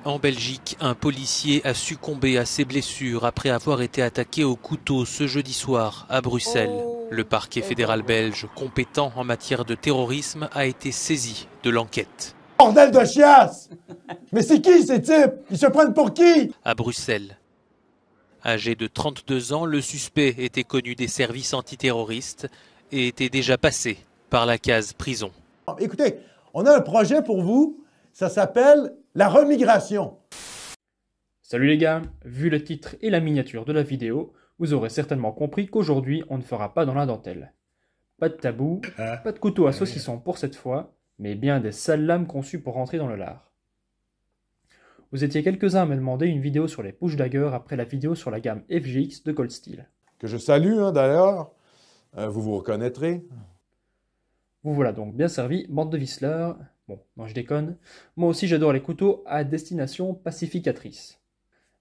En Belgique, un policier a succombé à ses blessures après avoir été attaqué au couteau ce jeudi soir à Bruxelles. Le parquet fédéral belge, compétent en matière de terrorisme, a été saisi de l'enquête. Bordel de chiasse! Mais c'est qui ces types? Ils se prennent pour qui? À Bruxelles. Âgé de 32 ans, le suspect était connu des services antiterroristes et était déjà passé par la case prison. Écoutez, on a un projet pour vous, ça s'appelle la remigration. Salut les gars, vu le titre et la miniature de la vidéo, vous aurez certainement compris qu'aujourd'hui on ne fera pas dans la dentelle. Pas de tabou, pas de couteau à saucisson pour cette fois, mais bien des sales lames conçues pour rentrer dans le lard. Vous étiez quelques-uns à me demander une vidéo sur les push daggers après la vidéo sur la gamme FGX de Cold Steel. Que je salue d'ailleurs, vous vous reconnaîtrez. Vous voilà donc bien servi, bande de viceleurs. Bon, non je déconne, moi aussi j'adore les couteaux à destination pacificatrice.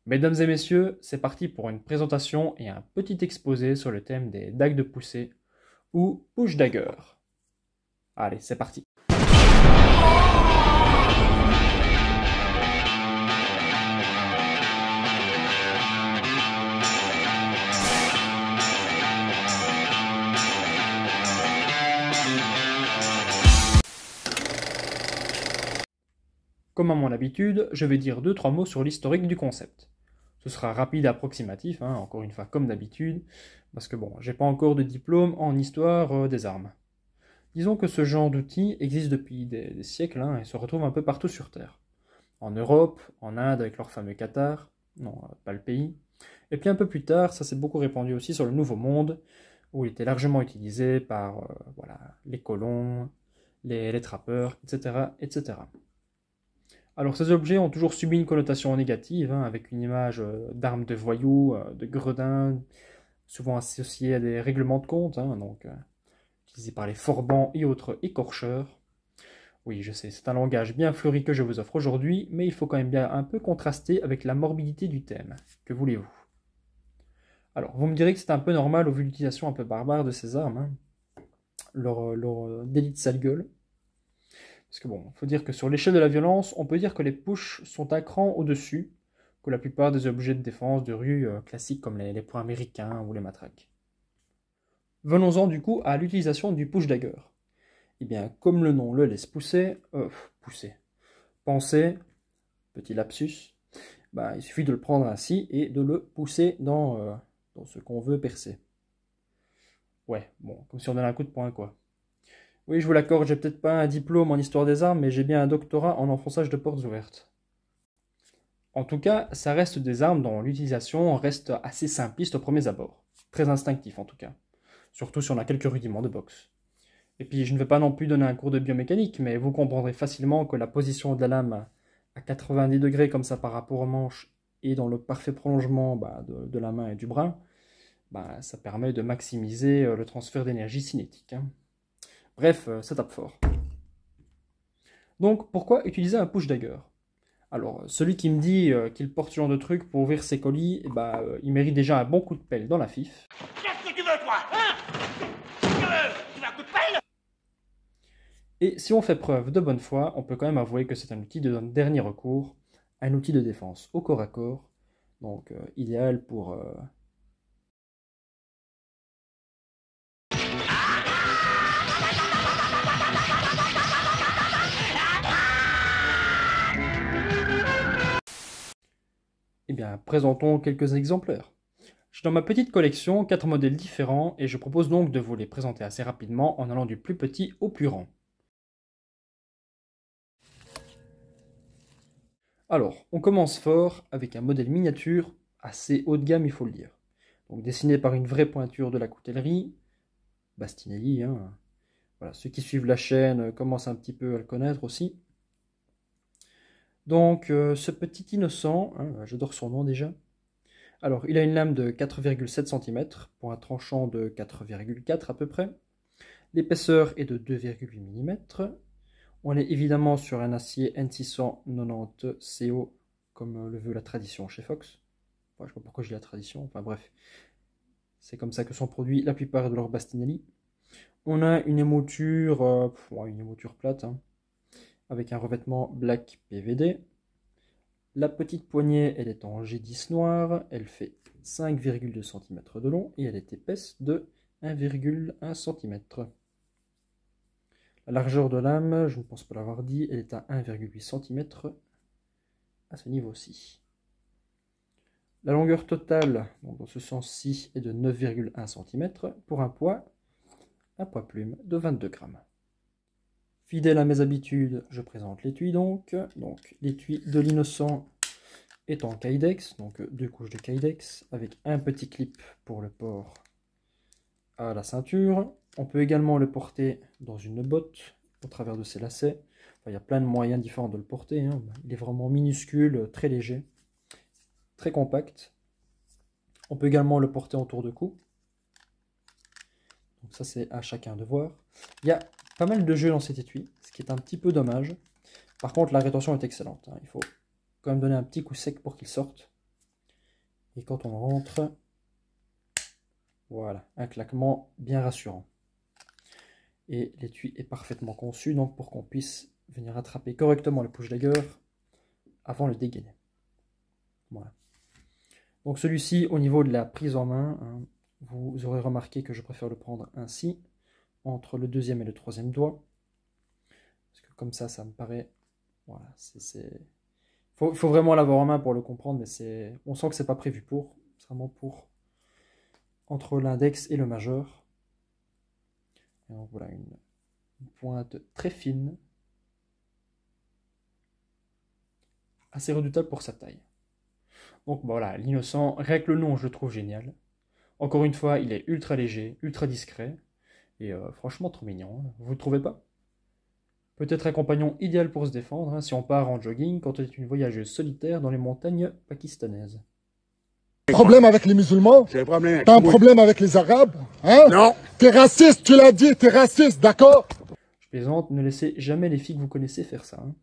Mesdames et messieurs, c'est parti pour une présentation et un petit exposé sur le thème des dagues de poussée, ou push dagger. Allez, c'est parti. Comme à mon habitude, je vais dire 2-3 mots sur l'historique du concept. Ce sera rapide et approximatif, encore une fois comme d'habitude, parce que bon, j'ai pas encore de diplôme en histoire des armes. Disons que ce genre d'outil existe depuis des siècles et se retrouve un peu partout sur Terre. En Europe, en Inde avec leur fameux Qatar, non, pas le pays. Et puis un peu plus tard, ça s'est beaucoup répandu aussi sur le Nouveau Monde, où il était largement utilisé par les colons, les trappeurs, etc., etc. Alors ces objets ont toujours subi une connotation négative, avec une image d'armes de voyous, de gredins, souvent associées à des règlements de compte, utilisés par les forbans et autres écorcheurs. Oui, je sais, c'est un langage bien fleuri que je vous offre aujourd'hui, mais il faut quand même bien un peu contraster avec la morbidité du thème. Que voulez-vous? Alors, vous me direz que c'est un peu normal au vu de l'utilisation un peu barbare de ces armes, leur délit de sale gueule. Parce que bon, il faut dire que sur l'échelle de la violence, on peut dire que les pushs sont un cran au-dessus que la plupart des objets de défense de rue classiques comme les poings américains ou les matraques. Venons-en du coup à l'utilisation du push dagger. Eh bien, comme le nom le laisse penser, petit lapsus, il suffit de le prendre ainsi et de le pousser dans ce qu'on veut percer. Ouais, bon, comme si on donnait un coup de poing, quoi. Oui, je vous l'accorde, j'ai peut-être pas un diplôme en histoire des armes, mais j'ai bien un doctorat en enfonçage de portes ouvertes. En tout cas, ça reste des armes dont l'utilisation reste assez simpliste au premier abord. Très instinctif en tout cas. Surtout si on a quelques rudiments de boxe. Et puis je ne vais pas non plus donner un cours de biomécanique, mais vous comprendrez facilement que la position de la lame à 90 degrés comme ça par rapport au manche et dans le parfait prolongement de la main et du bras, ça permet de maximiser le transfert d'énergie cinétique. Bref, ça tape fort. Donc, pourquoi utiliser un push dagger? Alors, celui qui me dit qu'il porte ce genre de truc pour ouvrir ses colis, il mérite déjà un bon coup de pelle dans la fif. Qu'est-ce que tu veux, toi, Tu veux un coup de pelle? Et si on fait preuve de bonne foi, on peut quand même avouer que c'est un outil de dernier recours, un outil de défense au corps à corps, donc idéal pour... Eh bien, présentons quelques exemplaires. J'ai dans ma petite collection 4 modèles différents et je propose donc de vous les présenter assez rapidement en allant du plus petit au plus grand. Alors, on commence fort avec un modèle miniature assez haut de gamme, il faut le dire. Donc dessiné par une vraie pointure de la coutellerie, Bastinelli. Voilà, ceux qui suivent la chaîne commencent un petit peu à le connaître aussi. Donc ce petit innocent, j'adore son nom déjà. Alors il a une lame de 4,7 cm pour un tranchant de 4,4 à peu près. L'épaisseur est de 2,8 mm. On est évidemment sur un acier N690 CO comme le veut la tradition chez Fox. Enfin, je ne sais pas pourquoi je dis la tradition, enfin bref. C'est comme ça que sont produits la plupart de leurs Bastinelli. On a une émouture plate, avec un revêtement black PVD. La petite poignée, elle est en G10 noir, elle fait 5,2 cm de long et elle est épaisse de 1,1 cm. La largeur de lame, je ne pense pas l'avoir dit, elle est à 1,8 cm à ce niveau-ci. La longueur totale, donc dans ce sens-ci, est de 9,1 cm pour un poids plume de 22 grammes. Fidèle à mes habitudes, je présente l'étui donc. L'étui de l'innocent est en Kydex, donc 2 couches de Kydex avec un petit clip pour le port à la ceinture. On peut également le porter dans une botte au travers de ses lacets. Enfin, il y a plein de moyens différents de le porter, hein. Il est vraiment minuscule, très léger, très compact. On peut également le porter en tour de cou. Donc ça c'est à chacun de voir. Il y a pas mal de jeux dans cet étui, ce qui est un petit peu dommage. Par contre la rétention est excellente, hein. Il faut quand même donner un petit coup sec pour qu'il sorte. Et quand on rentre, voilà, un claquement bien rassurant. Et l'étui est parfaitement conçu donc pour qu'on puisse venir attraper correctement le push-dagger avant le dégainer. Voilà. Donc celui-ci, au niveau de la prise en main, hein, vous aurez remarqué que je préfère le prendre ainsi, entre le deuxième et le troisième doigt. Parce que comme ça me paraît... Voilà, faut vraiment l'avoir en main pour le comprendre, mais on sent que c'est pas prévu pour. C'est vraiment pour entre l'index et le majeur. Et donc voilà, une pointe très fine, assez redoutable pour sa taille. Donc voilà, l'innocent, rien que le nom, je le trouve génial. Encore une fois, il est ultra léger, ultra discret, et franchement trop mignon, hein. Vous ne trouvez pas? Peut-être un compagnon idéal pour se défendre, hein, si on part en jogging quand on est une voyageuse solitaire dans les montagnes pakistanaises. Problème avec les musulmans? T'as un problème avec les arabes? Hein? Non. T'es raciste, tu l'as dit, t'es raciste, d'accord? Je plaisante, ne laissez jamais les filles que vous connaissez faire ça, hein.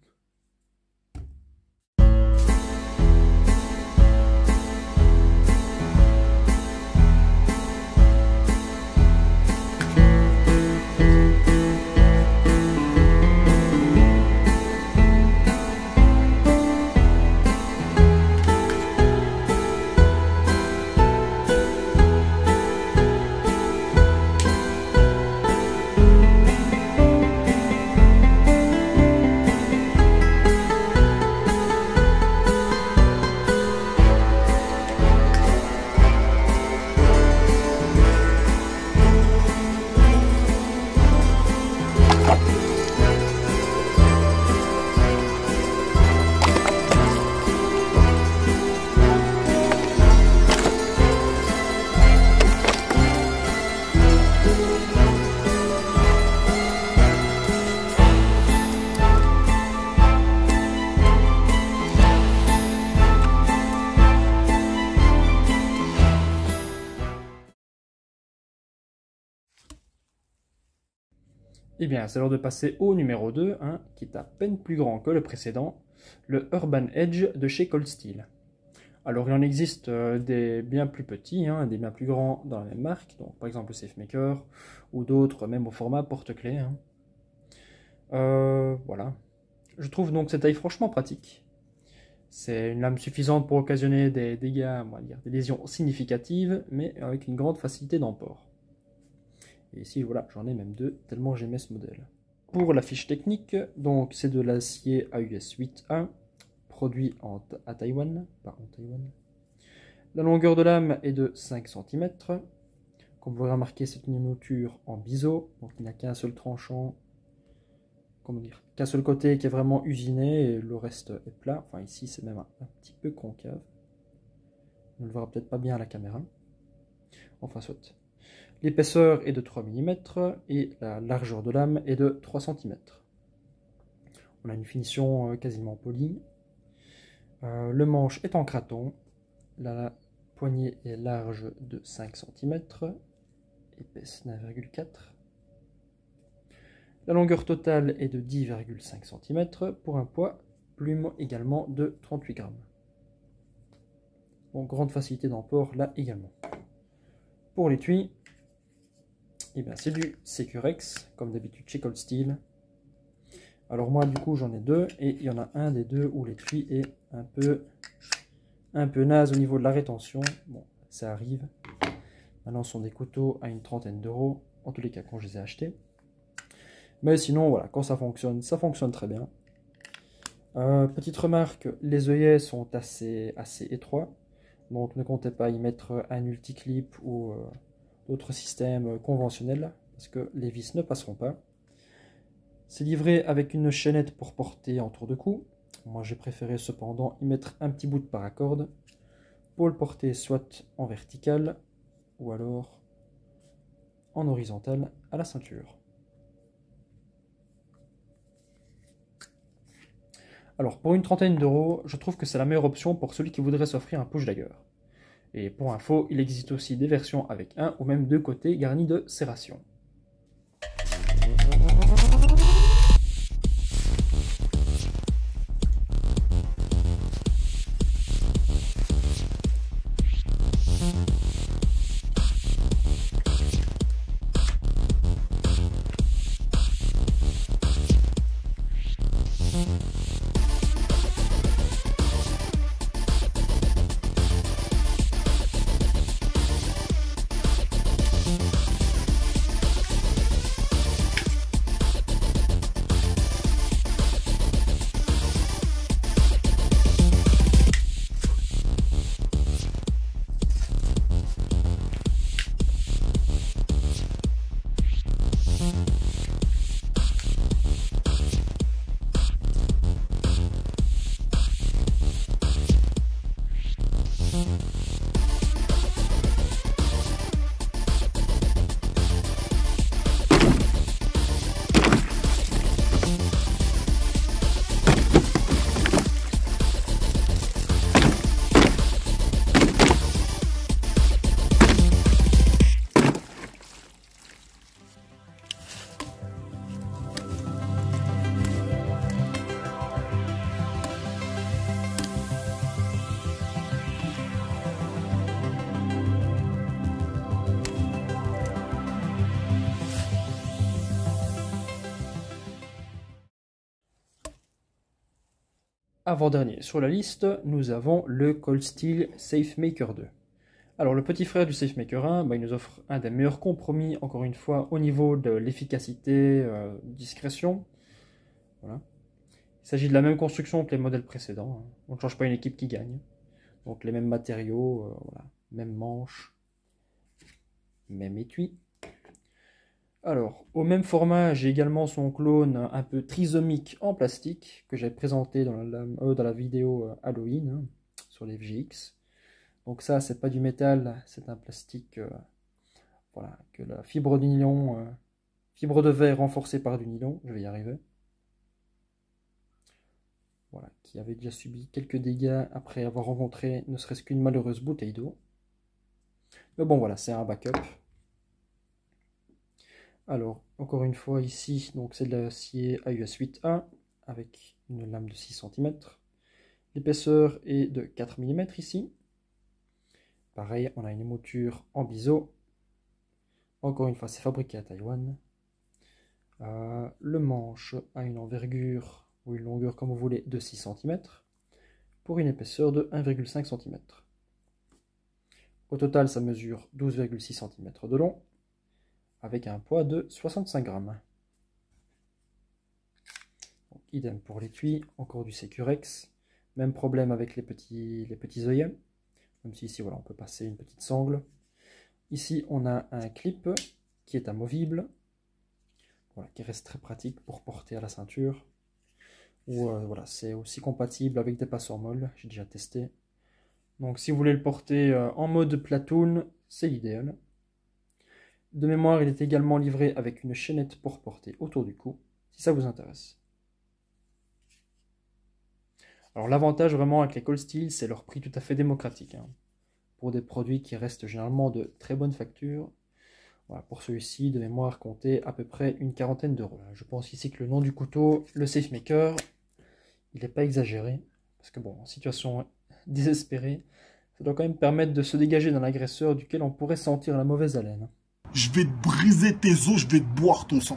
Eh bien, c'est l'heure de passer au numéro 2, hein, qui est à peine plus grand que le précédent, le Urban Edge de chez Cold Steel. Alors, il en existe des bien plus petits, hein, des bien plus grands dans la même marque, donc par exemple le SafeMaker, ou d'autres même au format porte-clés, hein. Voilà. Je trouve donc cette taille franchement pratique. C'est une lame suffisante pour occasionner des dégâts, on va dire, des lésions significatives, mais avec une grande facilité d'emport. Et ici, voilà, j'en ai même deux, tellement j'aimais ce modèle. Pour la fiche technique, donc c'est de l'acier AUS 8A, produit à Taïwan, pas en Taïwan. La longueur de lame est de 5 cm. Comme vous l'avez remarqué, c'est une mouture en biseau, donc il n'y a qu'un seul tranchant, comment dire, qu'un seul côté qui est vraiment usiné, et le reste est plat. Enfin ici, c'est même un petit peu concave. On ne le verra peut-être pas bien à la caméra. Enfin, soit. L'épaisseur est de 3 mm et la largeur de lame est de 3 cm. On a une finition quasiment polie. Le manche est en craton. La poignée est large de 5 cm, épaisse 1,4 m. La longueur totale est de 10,5 cm pour un poids plume également de 38 grammes. Donc grande facilité d'emport là également. Pour l'étui, eh c'est du Securex, comme d'habitude chez Cold Steel. Alors moi du coup j'en ai deux et il y en a un des deux où l'étui est un peu naze au niveau de la rétention. Bon, ça arrive. Maintenant ce sont des couteaux à une trentaine d'euros, en tous les cas quand je les ai achetés. Mais sinon voilà, quand ça fonctionne très bien. Petite remarque, les œillets sont assez étroits. Donc ne comptez pas y mettre un multiclip ou d'autres systèmes conventionnels, parce que les vis ne passeront pas. C'est livré avec une chaînette pour porter en tour de cou. Moi j'ai préféré cependant y mettre un petit bout de paracorde pour le porter soit en vertical ou alors en horizontal à la ceinture. Alors pour une trentaine d'euros, je trouve que c'est la meilleure option pour celui qui voudrait s'offrir un push dagger. Et pour info, il existe aussi des versions avec un ou même deux côtés garnis de serration. Avant-dernier sur la liste, nous avons le Cold Steel SafeMaker 2. Alors le petit frère du SafeMaker 1, il nous offre un des meilleurs compromis, encore une fois, au niveau de l'efficacité, discrétion. Voilà. Il s'agit de la même construction que les modèles précédents. On ne change pas une équipe qui gagne. Donc les mêmes matériaux, voilà. Même manche, même étui. Alors, au même format, j'ai également son clone un peu trisomique en plastique que j'ai présenté dans la vidéo Halloween sur les FGX. Donc ça, c'est pas du métal, c'est un plastique, voilà, que la fibre de nylon, fibre de verre renforcée par du nylon, je vais y arriver. Voilà, qui avait déjà subi quelques dégâts après avoir rencontré ne serait-ce qu'une malheureuse bouteille d'eau. Mais bon, voilà, c'est un backup. Alors, encore une fois, ici, donc c'est de l'acier AUS 8A avec une lame de 6 cm. L'épaisseur est de 4 mm ici. Pareil, on a une mouture en biseau. Encore une fois, c'est fabriqué à Taïwan. Le manche a une envergure ou une longueur, comme vous voulez, de 6 cm pour une épaisseur de 1,5 cm. Au total, ça mesure 12,6 cm de long, avec un poids de 65 grammes. Donc, idem pour l'étui, encore du Securex. Même problème avec les petits œillets. Même si ici, voilà, on peut passer une petite sangle. Ici, on a un clip qui est amovible. Voilà, qui reste très pratique pour porter à la ceinture. Ou voilà, c'est aussi compatible avec des passoires molles. J'ai déjà testé. Donc si vous voulez le porter en mode platoon, c'est l'idéal. De mémoire, il est également livré avec une chaînette pour porter autour du cou, si ça vous intéresse. Alors l'avantage vraiment avec les Cold Steel, c'est leur prix tout à fait démocratique. Pour des produits qui restent généralement de très bonne facture. Voilà, pour celui-ci, de mémoire, comptez à peu près une quarantaine d'euros. Je pense ici que le nom du couteau, le SafeMaker, il n'est pas exagéré. Parce que bon, en situation désespérée, ça doit quand même permettre de se dégager d'un agresseur duquel on pourrait sentir la mauvaise haleine. Je vais te briser tes os, je vais te boire ton sang.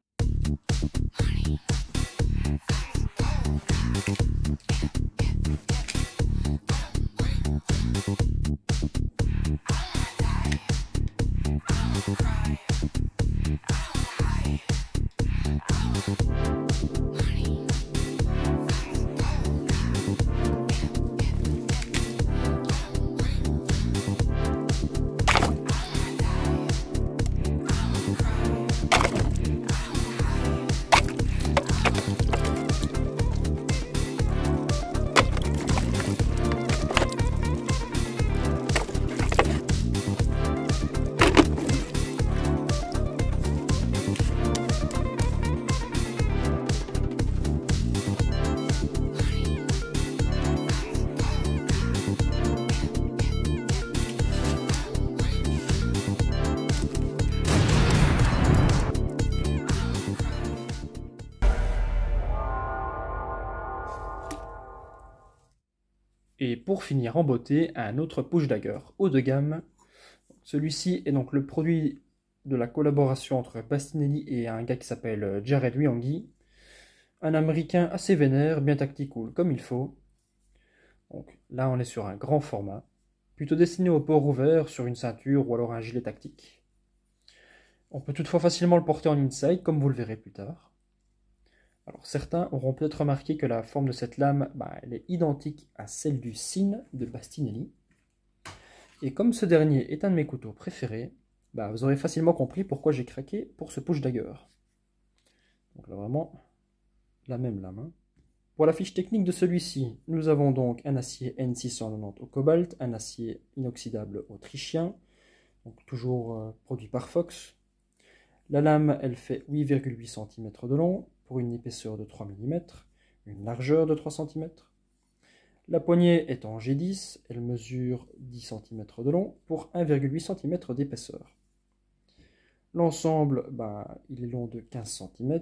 Et pour finir en beauté, un autre push dagger haut de gamme. Celui-ci est donc le produit de la collaboration entre Bastinelli et un gars qui s'appelle Jared Wiangi. Un américain assez vénère, bien tactical comme il faut. Donc là on est sur un grand format, plutôt destiné au port ouvert sur une ceinture ou alors un gilet tactique. On peut toutefois facilement le porter en inside comme vous le verrez plus tard. Alors certains auront peut-être remarqué que la forme de cette lame, elle est identique à celle du Sin de Bastinelli. Et comme ce dernier est un de mes couteaux préférés, vous aurez facilement compris pourquoi j'ai craqué pour ce push dagger. Donc là vraiment, la même lame. Hein. Pour la fiche technique de celui-ci, nous avons donc un acier N690 au cobalt, un acier inoxydable autrichien, donc toujours produit par Fox. La lame, elle fait 8,8 cm de long, pour une épaisseur de 3 mm, une largeur de 3 cm. La poignée est en G10, elle mesure 10 cm de long, pour 1,8 cm d'épaisseur. L'ensemble, il est long de 15 cm,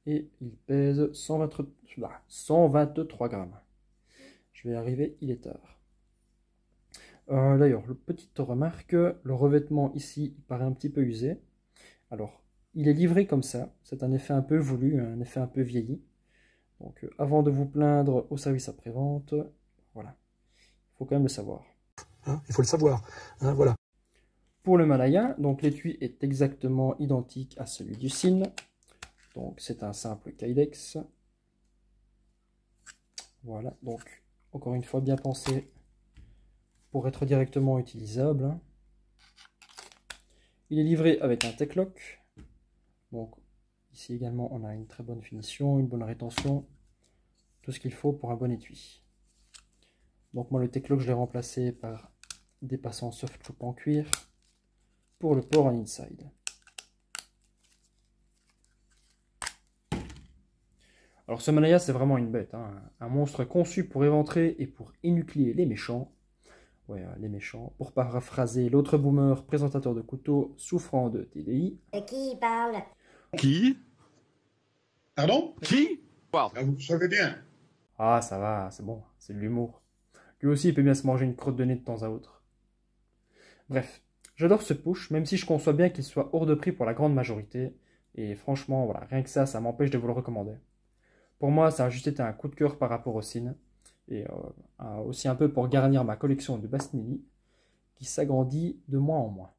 et il pèse 123 grammes. Je vais y arriver, il est tard. D'ailleurs, petite remarque, le revêtement ici il paraît un petit peu usé. Alors, il est livré comme ça, c'est un effet un peu voulu, un effet un peu vieilli. Donc, avant de vous plaindre au service après-vente, voilà, il faut quand même le savoir. Hein, il faut le savoir, hein, voilà. Pour le Malaya, donc l'étui est exactement identique à celui du Sin. Donc, c'est un simple Kydex. Voilà, donc, encore une fois, bien pensé pour être directement utilisable. Il est livré avec un Tech-Lock. Donc ici également on a une très bonne finition, une bonne rétention, tout ce qu'il faut pour un bon étui. Donc moi le Tech-Lock je l'ai remplacé par des passants soft loop en cuir pour le port en inside. Alors ce Malaya c'est vraiment une bête, hein, un monstre conçu pour éventrer et pour énucléer les méchants. Ouais, les méchants. Pour paraphraser l'autre boomer présentateur de couteaux souffrant de TDI. De qui il parle? Qui? Pardon? Qui? Vous savez bien. Ah, ça va, c'est bon, c'est de l'humour. Lui aussi, il peut bien se manger une crotte de nez de temps à autre. Bref, j'adore ce push, même si je conçois bien qu'il soit hors de prix pour la grande majorité. Et franchement, voilà, rien que ça m'empêche de vous le recommander. Pour moi, ça a juste été un coup de cœur par rapport au Sin. Et aussi un peu pour garnir ma collection de Bastinelli, qui s'agrandit de mois en mois.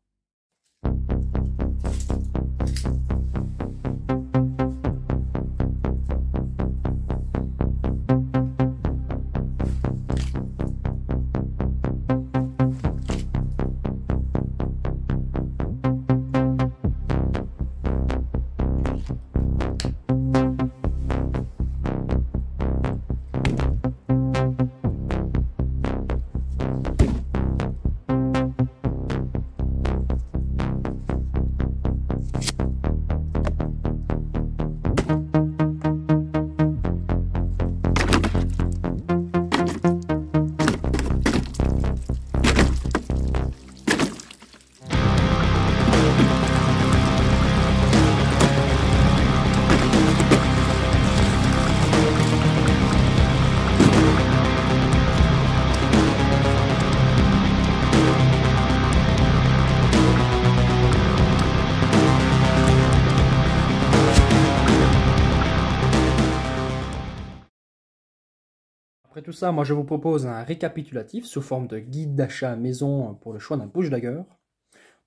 Après tout ça, moi je vous propose un récapitulatif sous forme de guide d'achat maison pour le choix d'un push dagger.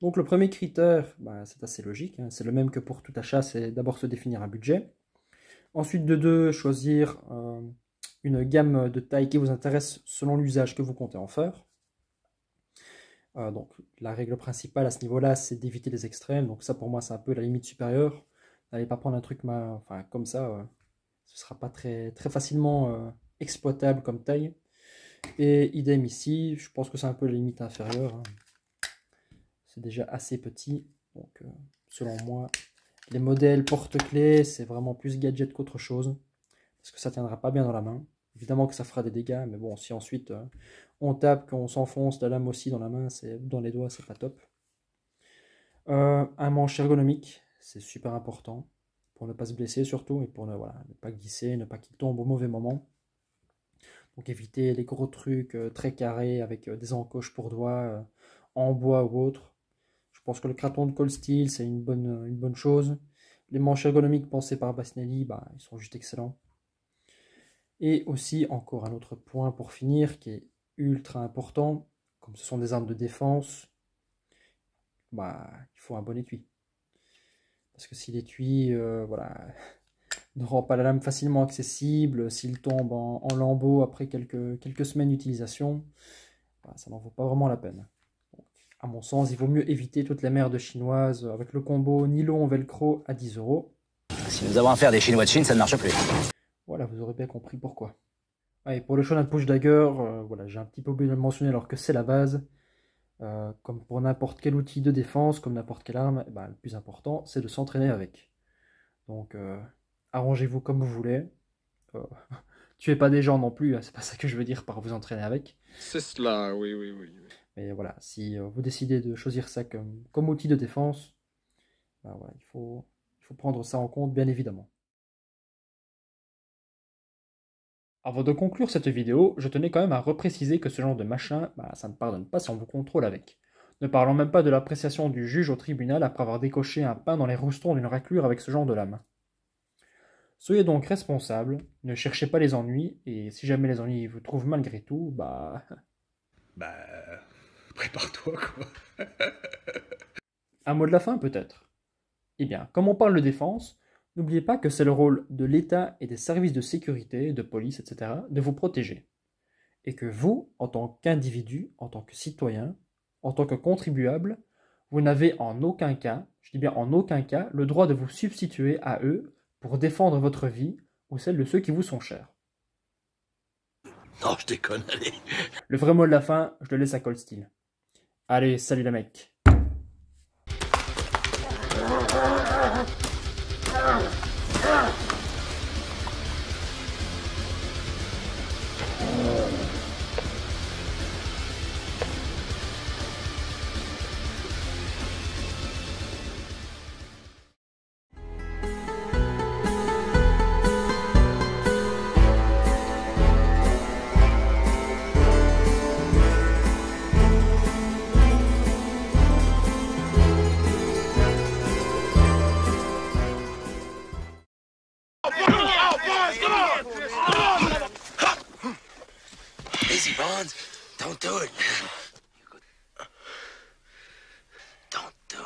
Donc le premier critère, c'est assez logique, hein, c'est le même que pour tout achat, c'est d'abord se définir un budget. Ensuite de deux, choisir une gamme de taille qui vous intéresse selon l'usage que vous comptez en faire. Donc la règle principale à ce niveau-là, c'est d'éviter les extrêmes. Donc ça pour moi c'est un peu la limite supérieure. N'allez pas prendre un truc comme ça, ce ne sera pas très facilement exploitable comme taille. Et idem ici, je pense que c'est un peu la limite inférieure. Hein. C'est déjà assez petit, donc selon moi, les modèles porte-clés, c'est vraiment plus gadget qu'autre chose, parce que ça ne tiendra pas bien dans la main. Évidemment que ça fera des dégâts, mais bon, si ensuite on tape, qu'on s'enfonce la lame aussi dans la main, dans les doigts, c'est pas top. Un manche ergonomique, c'est super important, pour ne pas se blesser surtout, et pour ne pas glisser, ne pas qu'il tombe au mauvais moment. Donc évitez les gros trucs très carrés avec des encoches pour doigts en bois ou autre. Je pense que le craton de Cold Steel, c'est une bonne chose. Les manches ergonomiques pensées par Basnelli, bah, ils sont juste excellents. Et aussi, encore un autre point pour finir, qui est ultra important, comme ce sont des armes de défense, bah, il faut un bon étui. Parce que si l'étui voilà, ne rend pas la lame facilement accessible, s'il tombe en lambeaux après quelques semaines d'utilisation, bah, ça n'en vaut pas vraiment la peine. Donc, à mon sens, il vaut mieux éviter toutes les merdes chinoises avec le combo nylon velcro à 10 €. Si nous avons affaire des Chinois de Chine, ça ne marche plus. Voilà, vous aurez bien compris pourquoi. Et pour le Shonen Push Dagger, voilà, j'ai un petit peu oublié de le mentionner alors que c'est la base. Comme pour n'importe quel outil de défense, comme n'importe quelle arme, bah, le plus important, c'est de s'entraîner avec. Donc, arrangez-vous comme vous voulez. Tuez pas des gens non plus, hein, c'est pas ça que je veux dire par vous entraîner avec. C'est cela, oui. Mais voilà, si vous décidez de choisir ça comme outil de défense, bah, voilà, il faut prendre ça en compte, bien évidemment. Avant de conclure cette vidéo, je tenais quand même à repréciser que ce genre de machin, bah, ça ne pardonne pas si on vous contrôle avec. Ne parlons même pas de l'appréciation du juge au tribunal après avoir décoché un pain dans les roustons d'une raclure avec ce genre de lame. Soyez donc responsables, ne cherchez pas les ennuis, et si jamais les ennuis vous trouvent malgré tout, bah... prépare-toi, quoi. Un mot de la fin, peut-être. Eh bien, comme on parle de défense, n'oubliez pas que c'est le rôle de l'État et des services de sécurité, de police, etc., de vous protéger. Et que vous, en tant qu'individu, en tant que citoyen, en tant que contribuable, vous n'avez en aucun cas, je dis bien en aucun cas, le droit de vous substituer à eux pour défendre votre vie ou celle de ceux qui vous sont chers. Non, je déconne, allez. Le vrai mot de la fin, je le laisse à Cold Steel. Allez, salut les mecs. Easy, Bonds. Don't do it. Don't do it.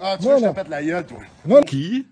Ah, tu veux que je te pète la gueule, toi? Qui?